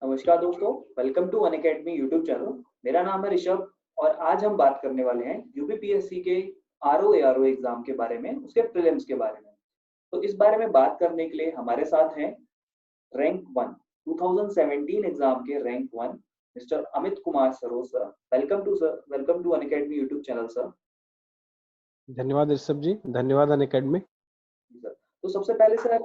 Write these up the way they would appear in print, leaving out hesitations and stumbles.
नमस्कार दोस्तों, welcome to Unacademy YouTube channel. मेरा नाम है ऋषभ और आज हम बात करने वाले हैं यूपीपीएससी के आरओ एआरओ एग्जाम के बारे में, उसके प्रीलिम्स के बारे में। तो इस बारे में बात करने के लिए हमारे साथ हैं रैंक 1 2017 एग्जाम के rank 1 mister Amit Kumar Saroj sir. Welcome to Unacademy YouTube channel sir. धन्यवाद ऋषभ जी, धन्यवाद अनअकैडमी। जी सर। तो सबसे पहले सर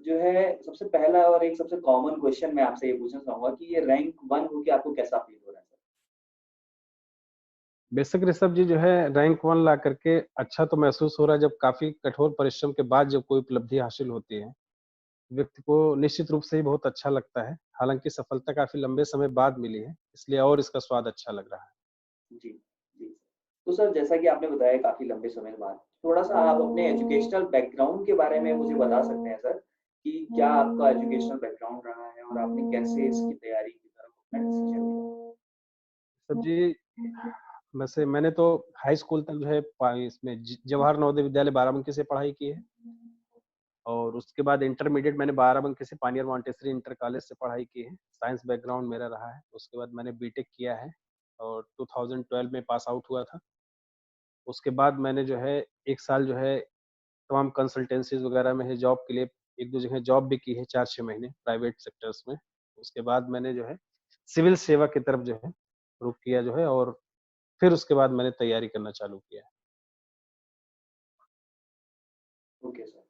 जो है सबसे पहला और एक सबसे कॉमन क्वेश्चन मैं आपसे ये पूछना चाहूंगा कि ये रैंक 1 होके आपको कैसा फील हो रहा है सर? बेशक ऋषभ जी जो है रैंक 1 ला करके अच्छा तो महसूस हो रहा है जब काफ़ी कठोर परिश्रम के बाद जब कोई उपलब्धि हासिल होती है, व्यक्ति को निश्चित रूप से ही बहुत अच्छा लगता है। हालाँकि सफलता काफ़ी लंबे समय बाद मिली है, इसलिए और इसका स्वाद अच्छा लग रहा है। जी, जी। तो सर जैसा कि आपने बताया काफ़ी लंबे समय बाद, थोड़ा-सा आप अपने एजुकेशनल बैकग्राउंड के बारे में मुझे बता सकते हैं सर, कि क्या आपका एजुकेशनल बैकग्राउंड रहा है और आपने कैसे इसकी तैयारी की तरफ अपना डिसीज़न लिया? ऋषभ जी, वैसे मैंने तो हाई स्कूल तक जो है इसमें जवाहर नवोदय विद्यालय बाराबंकी से पढ़ाई की है और उसके बाद इंटरमीडिएट मैंने बाराबंकी से पानियर मॉन्टेसरी इंटर कॉलेज से पढ़ाई की है। साइंस बैकग्राउंड मेरा रहा है। उसके बाद मैंने बीटेक किया है और 2012 में पास आउट हुआ था। उसके बाद मैंने जो है 1 साल जो है तमाम कंसल्टेंसीज़ वगैरह में है जॉब के लिए 1-2 जगह जॉब भी की है 4-6 महीने प्राइवेट सेक्टर्स में। उसके बाद मैंने जो है सिविल सेवा की तरफ जो है रुख किया जो है और फिर उसके बाद मैंने तैयारी करना चालू किया। Okay sir.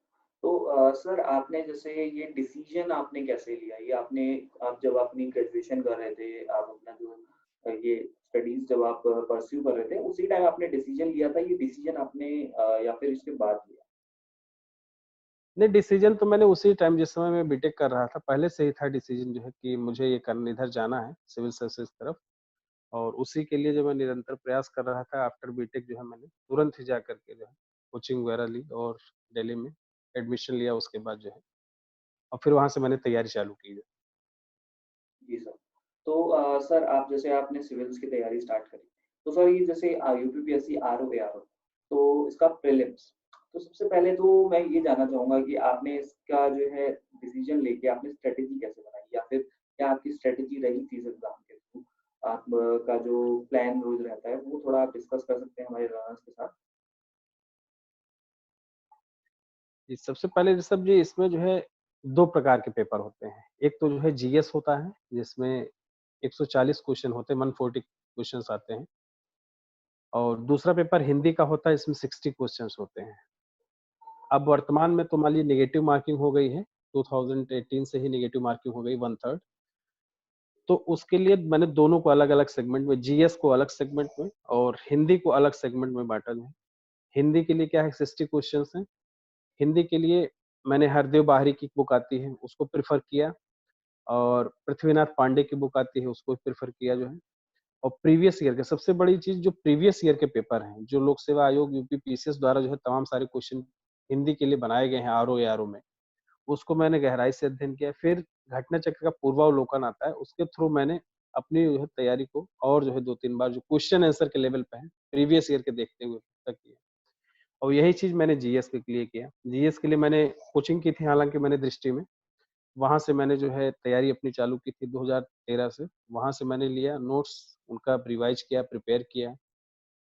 तो सर आपने जैसे ये डिसीज़न आपने कैसे लिया? ये आप जब अपनी ग्रेजुएशन कर रहे थे, आप अपना जो ये स्टडीज़ जब आप परस्यू कर रहे थे, उसी टाइम आपने डिसीज़न लिया था, ये डिसीज़न आपने या फिर इसके बाद लिया? नहीं, डिसीज़न तो मैंने उसी टाइम जिस समय मैं बीटेक कर रहा था, पहले से ही था डिसीज़न जो है कि मुझे ये करना इधर जाना है सिविल सर्विसेज़ तरफ और उसी के लिए जो मैं निरंतर प्रयास कर रहा था आफ्टर बीटेक जो है मैंने तुरंत ही जा कर के जो है कोचिंग वगैरह ली और दिल्ली में एडमिशन लिया उसके बाद जो है और फिर वहाँ से मैंने तैयारी चालू की। जी सर। तो सर आप जैसे आपने सिविल्स की तैयारी स्टार्ट करी, तो सर ये जैसे यूपीपीएससी आरओ-एआरओ, तो इसका प्रीलिम्स, तो सबसे पहले तो मैं ये जानना चाहूँगा कि आपने इसका जो है डिसीज़न लेके आपने स्ट्रैटेजी कैसे बनाई? या फिर क्या आपकी स्ट्रैटेजी रही थी इस एग्ज़ाम के थ्रू? आप का जो प्लान रोज़ रहता है, वो थोड़ा आप डिस्कस कर सकते हैं हमारे रनर्स के साथ? जी, सबसे पहले ऋषभ जी इसमें जो है 2 प्रकार के पेपर होते हैं। एक तो जो है जीएस होता है जिसमें 140 क्वेश्चन होते हैं, 140 क्वेश्चन्स आते हैं और दूसरा पेपर हिंदी का होता है इसमें 60 क्वेश्चन्स होते हैं। अब वर्तमान में तो मान लीजिए नेगेटिव मार्किंग हो गई है, 2018 से ही नेगेटिव मार्किंग हो गई 1/3 तो उसके लिए मैंने दोनों को अलग-अलग सेगमेंट में जीएस को अलग सेगमेंट में और हिंदी को अलग सेगमेंट में बाँटा है। हिंदी के लिए क्या है 60 क्वेश्चन्स हैं। हिंदी के लिए मैंने हरदेव बाहरी की बुक आती है, उसको प्रेफ़र किया और पृथ्वीनाथ पांडे की बुक आती है, उसको प्रेफ़र किया जो है और प्रीवियस ईयर के सबसे बड़ी चीज़ जो प्रीवियस ईयर के पेपर हैं, जो लोक सेवा आयोग यूपी पीसीएस द्वारा जो है तमाम सारे क्वेश्चन हिंदी के लिए बनाए गए हैं आरओ-एआरओ में, उसको मैंने गहराई से अध्ययन किया। फिर घटना चक्र का पूर्वावलोकन आता है, उसके थ्रू मैंने अपनी जो है तैयारी को और जो है 2-3 बार जो क्वेश्चन आंसर के लेवल पे है, प्रीवियस ईयर के देखते हुए तक किया। और यही चीज़ मैंने जीएस के लिए किया। जीएस के लिए मैंने कोचिंग की थी हालाँकि मैंने दृष्टि में, वहाँ से मैंने जो है तैयारी अपनी चालू की थी 2013 से। वहाँ से मैंने लिया नोट्स, उनका रिवाइज़ किया, प्रिपेयर किया।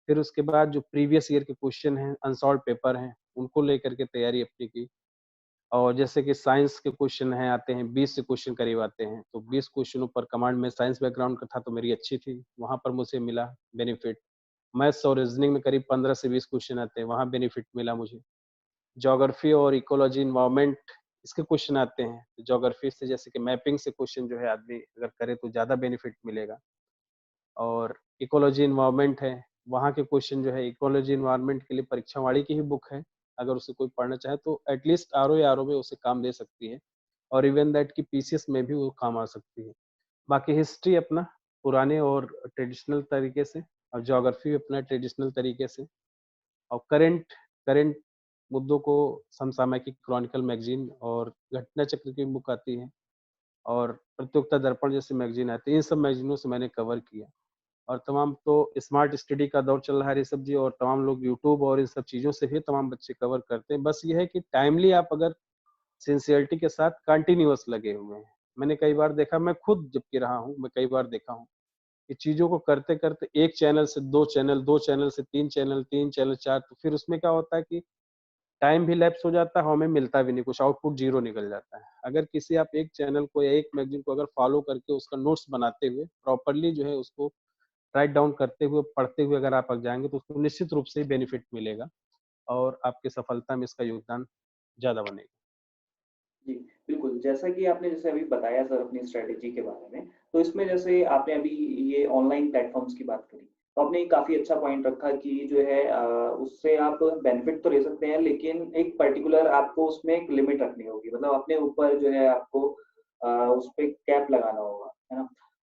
फिर उसके बाद जो प्रीवियस ईयर के क्वेश्चन हैं, अनसॉल्व्ड पेपर हैं, उनको लेकर के तैयारी अपनी की। और जैसे कि साइंस के क्वेश्चन हैं आते हैं 20 से क्वेश्चन करीब आते हैं, तो 20 क्वेश्चनों पर कमांड में साइंस बैकग्राउंड का था तो मेरी अच्छी थी, वहाँ पर मुझे मिला बेनिफिट। मैथ्स और रीज़निंग में करीब 15 से 20 क्वेश्चन आते हैं, वहाँ बेनिफिट मिला मुझे। ज्योग्राफी और इकोलॉजी एनवायरनमेंट इसके क्वेश्चन आते हैं, ज्योग्राफी से जैसे कि मैपिंग से क्वेश्चन जो है आदमी अगर करे तो ज़्यादा बेनिफिट मिलेगा। और इकोलॉजी एनवायरनमेंट है, वहाँ के क्वेश्चन जो है इकोलॉजी एनवायरनमेंट के लिए परीक्षा वाणी की ही बुक है, अगर उसे कोई पढ़ना चाहे तो एट लीस्ट आरओ या आरओ में उसे काम दे सकती है और इवन दैट कि पीसीएस में भी वो काम आ सकती है। बाकी हिस्ट्री अपना पुराने और ट्रेडिशनल तरीके से और ज्योग्राफी अपना ट्रेडिशनल तरीके से और करंट करंट मुद्दों को समसामयिक क्रॉनिकल मैगज़ीन और घटना चक्र की बुक आती है और प्रतियोगिता दर्पण जैसी मैगज़ीन आती है, इन सब मैगज़ीनों से मैंने कवर किया। और तमाम तो स्मार्ट स्टडी का दौर चल रहा है ऋषभ जी और तमाम लोग यूट्यूब और इन सब चीज़ों से भी तमाम बच्चे कवर करते हैं। बस ये है कि टाइमली आप अगर सिंसियरिटी के साथ कंटीन्यूअस लगे हुए हैं, मैंने कई बार देखा, मैं खुद जबकि रहा हूँ, मैं कई बार देखा हूँ कि चीज़ों को करते-करते 1 चैनल से 2 चैनल, 2 चैनल से 3 चैनल, 3 चैनल 4, तो फिर उसमें क्या होता है कि टाइम भी लैप्स हो जाता है, हमें मिलता भी नहीं कुछ, आउटपुट ज़ीरो निकल जाता है। अगर किसी आप एक चैनल को या एक मैगज़ीन को अगर फ़ॉलो करके उसका नोट्स बनाते हुए, प्रॉपर्ली जो है उसको राइट डाउन करते हुए, पढ़ते हुए अगर आप जाएँगे तो उसको निश्चित रूप से बेनिफिट मिलेगा और आपकी सफलता में इसका योगदान ज़्यादा बनेगा। जी, बिल्कुल। जैसा कि आपने जैसे अभी बताया सर अपनी स्ट्रैटेजी के बारे में, तो इसमें जैसे आपने अभी ये ऑनलाइन प्लेटफ़ॉर्म्स की बात करी, तो आपने काफ़ी अच्छा पॉइंट रखा कि जो है उससे आप बेनिफिट तो ले सकते हैं, लेकिन एक पर्टिकुलर आपको उसमें एक लिमिट रखनी होगी। मतलब अपने ऊपर जो है आपको उस पे कैप लगाना होगा, है ना?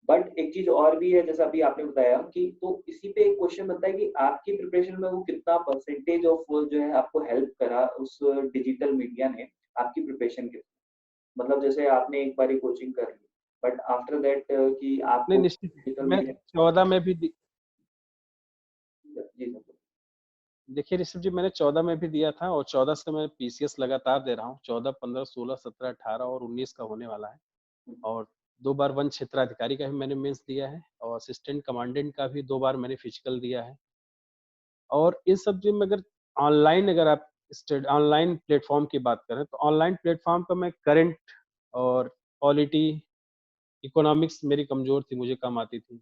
बट एक चीज़ और भी है, जैसा अभी आपने बताया कि तो इसी पे एक क्वेश्चन बनता है कि आपकी प्रिपरेशन में वो कितना परसेंटेज ऑफ जो है आपको हेल्प करा उस डिजिटल मीडिया ने आपकी प्रिपरेशन के मतलब जैसे आपने एक बारी कोचिंग कर ली, बट आफ्टर दैट कि नहीं, आपको निश्चित डिजिटल मैं मीडिया 14 में भी दी जी, सर। देखिए ऋषभ जी, मैंने 14 में भी दिया था और 14 से मैं पीसीएस लगातार दे रहा हूँ। 14, 15, 16, 17, 18 और 19 का होने वाला है हुँ, और 2 बार वन क्षेत्राधिकारी का भी मैंने मेंस दिया है और असिस्टेंट कमांडेंट का भी 2 बार मैंने फिजिकल दिया है। और इस सब चीज़ में अगर आप ऑनलाइन प्लेटफ़ॉर्म की बात करें, तो ऑनलाइन प्लेटफ़ॉर्म पे मैं करंट और पॉलिटी, इकोनॉमिक्स मेरी कमज़ोर थी, मुझे कम आती थी।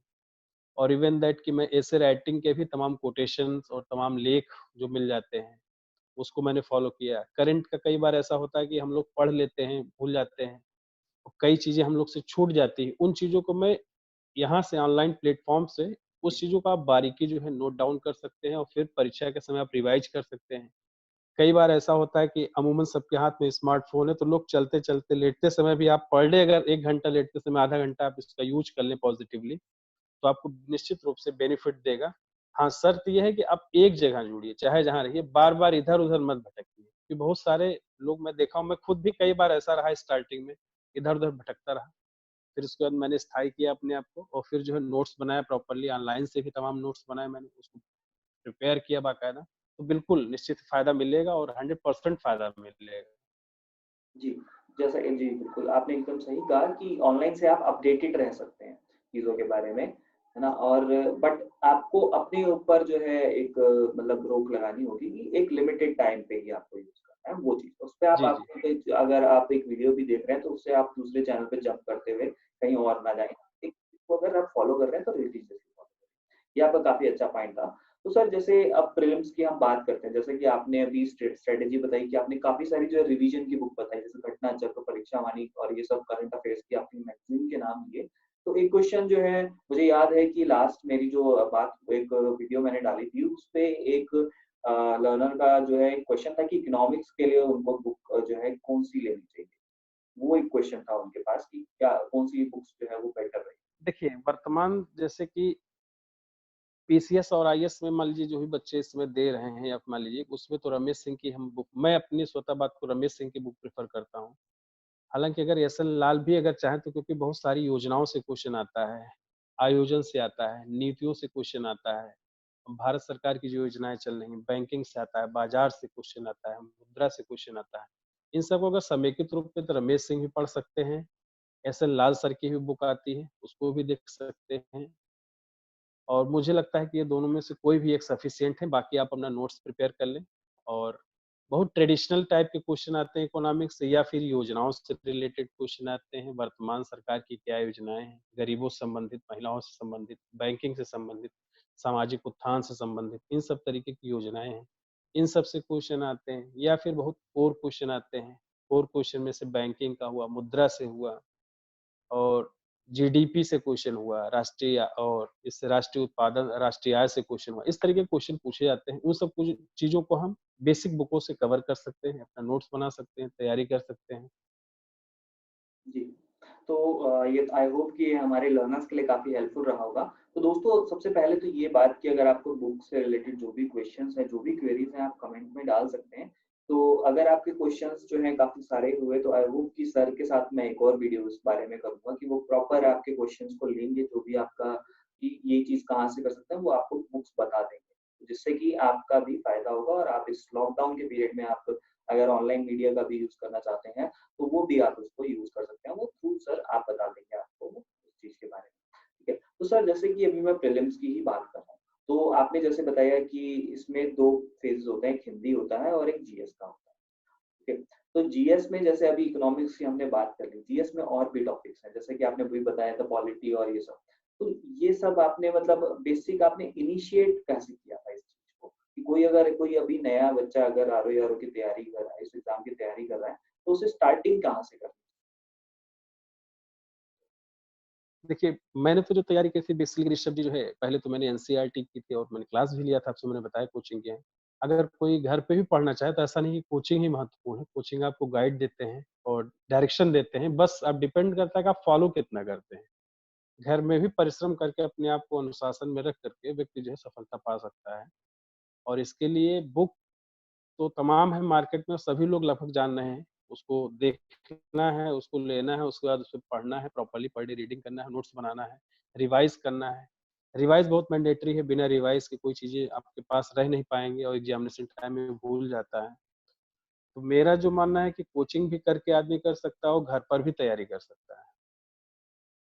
और इवन दैट कि मैं एसे राइटिंग के भी तमाम कोटेशंस और तमाम लेख जो मिल जाते हैं, उसको मैंने फ़ॉलो किया। करंट का कई बार ऐसा होता है कि हम लोग पढ़ लेते हैं, भूल जाते हैं और कई चीज़ें हम लोग से छूट जाती हैं। उन चीज़ों को मैं यहाँ से ऑनलाइन प्लेटफ़ॉर्म से जी, उस चीज़ों को आप बारीकी जो है नोट डाउन कर सकते हैं और फिर परीक्षा के समय आप रिवाइज़ कर सकते हैं। कई बार ऐसा होता है कि अमूमन सबके हाथ में स्मार्टफ़ोन है, तो लोग चलते-चलते, लेटते समय भी आप पढ़ लें, अगर 1 घंटा लेटते समय आधा घंटा आप इसका यूज़ कर लें पॉज़िटिवली, तो आपको निश्चित रूप से बेनिफिट देगा। हाँ, शर्त ये है कि आप एक जगह जुड़िए, चाहे जहाँ रहिए, बार-बार इधर-उधर मत भटकिए। क्योंकि बहुत सारे लोग मैं देखा हूँ, मैं खुद भी कई बार ऐसा रहा स्टार्टिंग में, इधर-उधर भटकता रहा। फिर उसके बाद मैंने स्थायी किया अपने आप को और फिर जो है नोट्स बनाया प्रॉपर्ली, ऑनलाइन से भी तमाम नोट्स बनाए मैंने, उसको प्रिपेयर किया बाकायदा। तो बिल्कुल निश्चित फ़ायदा मिलेगा और 100% फ़ायदा मिलेगा। जी। जैसा जी, बिल्कुल, आपने एकदम सही कहा कि ऑनलाइन से आप अपडेटेड रह सकते हैं चीज़ों के बारे में, है ना? और बट आपको अपने ऊपर जो है एक मतलब रोक लगानी होगी कि एक लिमिटेड टाइम पे ही आपको यूज़ करना है वो चीज़। उसपे जी, जी। अगर आप एक वीडियो भी देख रहे हैं, तो उससे आप दूसरे चैनल पे जंप करते हुए कहीं और ना जाएँ। एक को अगर आप फ़ॉलो कर रहे हैं, तो रिलीजियसली फ़ॉलो करें। ये आपका काफ़ी अच्छा पॉइंट था। तो सर जैसे अब प्रीलिम्स की हम बात करते हैं, जैसे कि आपने अभी स्ट्रैटेजी बताई कि आपने काफ़ी सारी जो है रिवीजन की बुक बताई, जैसे घटना चक्र, परीक्षा वाणी और ये सब करंट अफेयर्स की आपने मैगज़ीन के नाम लिए। तो एक क्वेश्चन जो है मुझे याद है कि लास्ट मेरी जो बात एक वीडियो मैंने डाली थी, उसपे एक लर्नर का जो है क्वेश्चन था कि इकोनॉमिक्स के लिए उनको बुक जो है कौन-सी लेनी चाहिए? वो एक क्वेश्चन था उनके पास कि क्या कौन-सी बुक्स जो है वो बेटर रहेगी? देखिए, वर्तमान जैसे कि पीसीएस और आईएएस में मान लीजिए जो भी बच्चे इसमें दे रहे हैं या मान लीजिए उसमें तो रमेश सिंह की हम बुक, मैं अपनी स्वतः बात को रमेश सिंह की बुक प्रेफ़र करता हूँ। हालाँकि अगर एसएल लाल भी अगर चाहें तो, क्योंकि बहुत सारी योजनाओं से क्वेश्चन आता है, आयोजन से आता है, नीतियों से क्वेश्चन आता है, भारत सरकार की जो योजनाएँ चल रही हैं, बैंकिंग से आता है, बाज़ार से क्वेश्चन आता है, मुद्रा से क्वेश्चन आता है। इन सबको अगर समेकित रूप में तो रमेश सिंह भी पढ़ सकते हैं, एसएल लाल सर की भी बुक आती है, उसको भी देख सकते हैं। और मुझे लगता है कि ये दोनों में से कोई भी एक सफिशिएंट है, बाकी आप अपना नोट्स प्रिपेयर कर लें। और बहुत ट्रेडिशनल टाइप के क्वेश्चन आते हैं इकोनॉमिक्स से या फिर योजनाओं से रिलेटेड क्वेश्चन आते हैं, वर्तमान सरकार की क्या योजनाएँ हैं, गरीबों से संबंधित, महिलाओं से संबंधित, बैंकिंग से संबंधित, सामाजिक उत्थान से संबंधित, इन सब तरीके की योजनाएँ हैं। इन सब से क्वेश्चन आते हैं या फिर बहुत कोर क्वेश्चन आते हैं। कोर क्वेश्चन में से बैंकिंग का हुआ, मुद्रा से हुआ और जीडीपी से क्वेश्चन हुआ, राष्ट्रीय और इससे राष्ट्रीय उत्पादन, राष्ट्रीय आय से क्वेश्चन हुआ। इस तरह के क्वेश्चन पूछे जाते हैं। उन सब कुछ चीज़ों को हम बेसिक बुकों से कवर कर सकते हैं, अपना नोट्स बना सकते हैं, तैयारी कर सकते हैं। जी। तो ये आई होप कि ये हमारे लर्नर्स के लिए काफ़ी हेल्पफुल रहा होगा। तो दोस्तों सबसे पहले तो ये बात कि अगर आपको बुक से रिलेटेड जो भी क्वेश्चन्स हैं, जो भी क्वेरीज़ हैं, आप कमेंट में डाल सकते हैं। तो अगर आपके क्वेश्चन्स जो हैं काफ़ी सारे हुए तो आई होप कि सर के साथ मैं एक और वीडियो इस बारे में करूँगा कि वो प्रॉपर आपके क्वेश्चन्स को लेंगे, जो भी आपका कि ये चीज़ कहाँ से कर सकते हैं, वो आपको बुक्स बता देंगे। जिससे कि आपका भी फ़ायदा होगा और आप इस लॉकडाउन के पीरियड में आप अगर ऑनलाइन मीडिया का भी यूज़ करना चाहते हैं, तो वो भी आप उसको यूज़ कर सकते हैं। वो थ्रू सर आप तो सर जैसे कि अभी मैं प्रीलिम्स की ही बात कर रहा हूँ, तो आपने जैसे बताया कि इसमें 2 फेजेज़ होते हैं, एक हिंदी होता है और एक जीएस का होता है, ठीक है? तो जीएस में जैसे अभी इकोनॉमिक्स की हमने बात कर ली, जीएस में और भी टॉपिक्स हैं, जैसे कि आपने वही बताया था पॉलिटी और ये सब। तो ये सब आपने मतलब बेसिक आपने इनिशिएट कैसे किया था इस चीज़ को? कि कोई अभी नया बच्चा अगर आरओ-आरओ की तैयारी कर रहा है, इस एग्ज़ाम की तैयारी कर रहा है, तो उसे स्टार्टिंग कहाँ से करनी देखिए, मैंने तो जो तैयारी की थी बेसिकली ऋषभ जी जो है, पहले तो मैंने एनसीईआरटी की थी और मैंने क्लास भी लिया था, आपसे मैंने बताया कोचिंग किया है। अगर कोई घर पे भी पढ़ना चाहे तो ऐसा नहीं कि कोचिंग ही महत्वपूर्ण है, कोचिंग आपको गाइड देते हैं और डायरेक्शन देते हैं, बस अब डिपेंड करता है कि आप फॉलो कितना करते हैं। घर में भी परिश्रम करके अपने आप को अनुशासन में रख करके व्यक्ति जो है सफलता पा सकता है और इसके लिए बुक तो तमाम है मार्केट में, सभी लोग लगभग जान रहे हैं। उसको देखना है, उसको लेना है, उसके बाद उसे पढ़ना है, प्रॉपर्ली पर डे रीडिंग करना है, नोट्स बनाना है, रिवाइज़ करना है। रिवाइज़ बहुत मैंडेटरी है, बिना रिवाइज़ के कोई चीज़ें आपके पास रह नहीं पाएँगी और एग्ज़ामिनेशन टाइम में भूल जाता है। तो मेरा जो मानना है कि कोचिंग भी करके आदमी कर सकता है और घर पर भी तैयारी कर सकता है।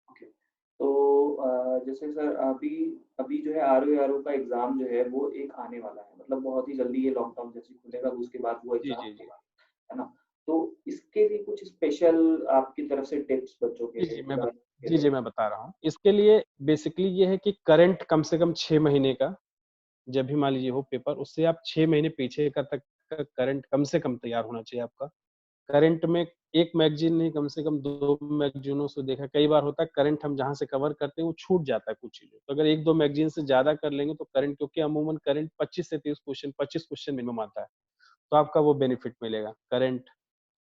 ओके। तो जैसे सर अभी अभी जो है आरओ-आरओ का एग्ज़ाम जो है वो एक आने वाला है। मतलब बहुत ही जल्दी ये लॉकडाउन जैसे ही खुलेगा तो उसके बाद वो जी, एग्ज़ाम जी, जी। होगा, है ना? तो इसके लिए कुछ स्पेशल आपकी तरफ से टिप्स बच्चों के जी, लिए जी, लर्नर्स के जी, लिए? जी, मैं बता रहा हूँ। इसके लिए बेसिकली ये है कि करंट कम से कम 6 महीने का जब भी मान लीजिए हो पेपर, उससे आप 6 महीने पीछे का तक का करंट कम से कम तैयार होना चाहिए आपका। करंट में 1 मैगज़ीन नहीं, कम से कम 2 मैगज़ीनों से देखा कई बार होता है करंट हम जहाँ से कवर करते हैं, वो छूट जाता है कुछ चीज़ें। तो अगर 1-2 मैगज़ीन से ज़्यादा कर लेंगे तो करंट क्योंकि अमूमन करंट 25 से 30 क्वेश्चन 25 क्वेश्चन मिनिमम आता है, तो आपका वो बेनिफिट मिलेगा। करंट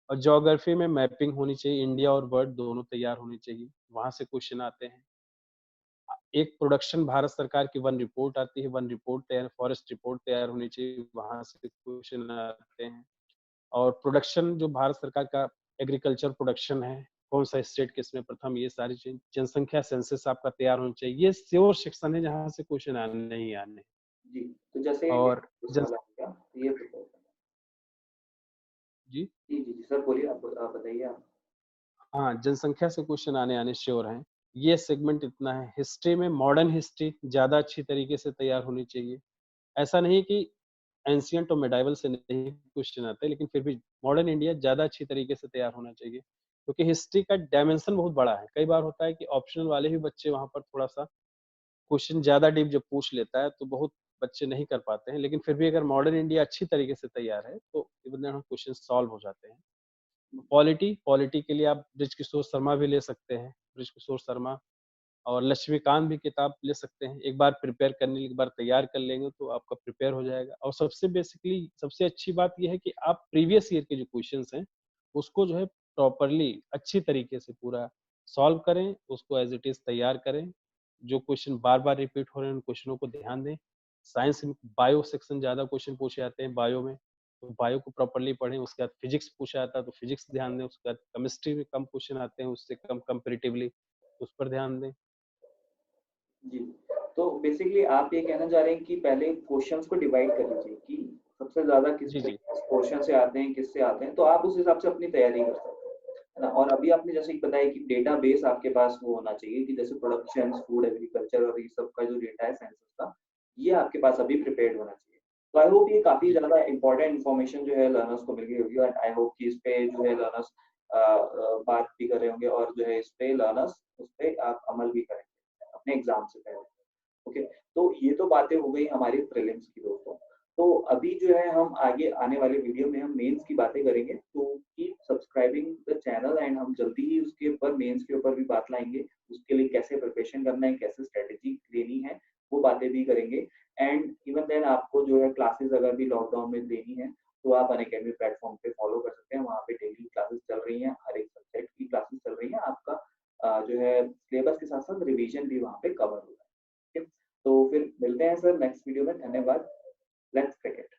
और ज्योग्राफी में मैपिंग होनी चाहिए, इंडिया और वर्ल्ड दोनों तैयार होनी चाहिए, वहाँ से क्वेश्चन आते हैं। एक प्रोडक्शन भारत सरकार की वन रिपोर्ट आती है, वन रिपोर्ट तैयार फॉरेस्ट रिपोर्ट तैयार होनी चाहिए, वहाँ से क्वेश्चन आते हैं। और प्रोडक्शन जो भारत सरकार का एग्रीकल्चर प्रोडक्शन है, कौन-सा स्टेट किसमें प्रथम, ये सारी चीज़ जनसंख्या सेंसस आपका तैयार होना चाहिए। ये श्योर सेक्शन है जहाँ से क्वेश्चन आने ही आने हैं। जी, तो जैसे और डेटाबेस जस वाला हो गया, तो ये प्रिपेयर करना है। जी? जी, जी, जी, सर बोलिए आप बताइए आप? हाँ, जनसंख्या से क्वेश्चन आने आने श्योर हैं। ये सेगमेंट इतना है। हिस्ट्री में मॉडर्न हिस्ट्री ज़्यादा अच्छी तरीके से तैयार होनी चाहिए। ऐसा नहीं कि एंशिएंट और मेडाइवल से नहीं क्वेश्चन आते, लेकिन फिर भी मॉडर्न इंडिया ज़्यादा अच्छी तरीके से तैयार होना चाहिए। क्योंकि हिस्ट्री का डायमेंशन बहुत बड़ा है। कई बार होता है कि ऑप्शनल वाले भी बच्चे वहाँ पर थोड़ा-सा क्वेश्चन ज़्यादा डीप जब पूछ लेता है, तो बहुत बच्चे नहीं कर पाते हैं। लेकिन फिर भी अगर मॉडर्न इंडिया अच्छी तरीके से तैयार है, तो इवन देन क्वेश्चन सॉल्व हो जाते हैं। पॉलिटी के लिए आप बृजकिशोर शर्मा भी ले सकते हैं। बृजकिशोर शर्मा और लक्ष्मीकांत भी किताब ले सकते हैं। एक बार प्रिपेयर करने एक बार तैयार कर लेंगे तो आपका प्रिपेयर हो जाएगा और सबसे बेसिकली सबसे अच्छी बात ये है कि आप प्रीवियस ईयर के जो क्वेश्चंस हैं, उसको जो है प्रॉपर्ली अच्छी तरीके से पूरा सॉल्व करें, उसको एज़ इट इज़ तैयार करें। जो क्वेश्चन बार-बार रिपीट हो रहे हैं, उन क्वेश्चनों को ध्यान दें। साइंस में बायो सेक्शन ज़्यादा क्वेश्चन पूछे जाते हैं बायो में, तो बायो को प्रॉपर्ली पढ़ें। उसके बाद फिज़िक्स पूछा जाता है, तो फिज़िक्स ध्यान दें। उसके बाद केमिस्ट्री में कम क्वेश्चन आते हैं, उससे कम कंपैरेटिवली, उस पर ध्यान दें। जी, तो बेसिकली आप ये कहना चाह रहे हैं कि पहले क्वेश्चंस को डिवाइड कर लीजिए कि सबसे ज़्यादा जी, जी। किस पोर्शन से आते हैं, किससे आते हैं, तो आप उस हिसाब से अपनी तैयारी कर सकते हैं, है ना? और अभी आपने जैसे कि बताया कि डेटाबेस आपके पास वो होना चाहिए कि जैसे प्रोडक्शंस, फूड, एग्रीकल्चर और ये सब का जो डेटा है सेंसस का, ये आपके पास अभी प्रिपेयर्ड होना चाहिए। तो आई होप ये काफ़ी जी, जी। ज़्यादा इम्पोर्टेंट इन्फॉर्मेशन जो है लर्नर्स को मिल गई होगी और आई होप कि इस पे जो है लर्नर्स बात भी कर रहे होंगे और जो है इस पे लर्नर्स उस पे आप अमल भी करेंगे अपने एग्ज़ाम से पहले। ओके, तो ये तो बातें हो गई हमारी प्रीलिम्स की दोस्तों। तो अभी जो है हम आगे आने वाले वीडियो में हम मेंस की बातें करेंगे, तो keep subscribing the channel and हम जल्दी ही उसके ऊपर मेंस के ऊपर भी बात लाएँगे। उसके लिए कैसे प्रिपरेशन करना है, कैसे स्ट्रैटेजी लेनी है, वो बातें भी करेंगे एंड इवन देन आपको जो है क्लासेस अगर भी लॉकडाउन में लेनी है, तो आप अनअकैडमी प्लेटफ़ॉर्म पे फॉलो कर सकते हैं। वहाँ पे डेली क्लासेस चल रही हैं, हर एक सब्जेक्ट की क्लासेस चल रही हैं। आपका जो है सिलेबस के साथ-साथ रिवीजन भी वहाँ पे कवर हो रहा है। ठीक है? तो फिर मिलते हैं सर नेक्स्ट वीडियो में। धन्यवाद। Let's cricket.